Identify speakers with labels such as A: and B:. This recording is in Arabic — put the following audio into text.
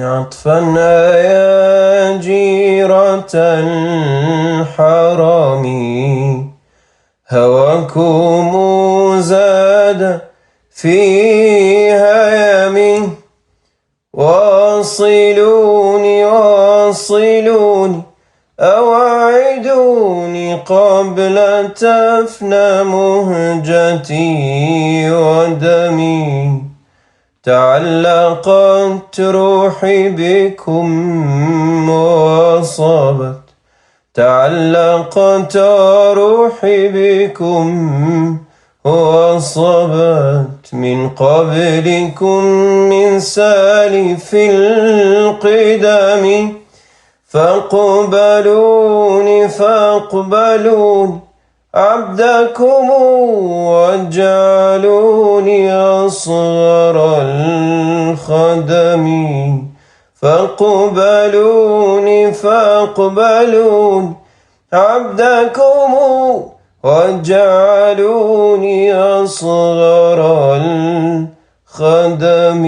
A: عطفنا يا جيرة الحرم هواكم زاد فيها يمين واصلوني أوعدوني قبل تفنى مهجتي ودمي تعلقت روحي بكم وصبت تعلقت روحي بكم وصبت من قبلكم من سالف القدم فاقبلوني عبدكم واجعلوني أصغر الخدم فاقبلوني عبدكم واجعلوني أصغر الخدم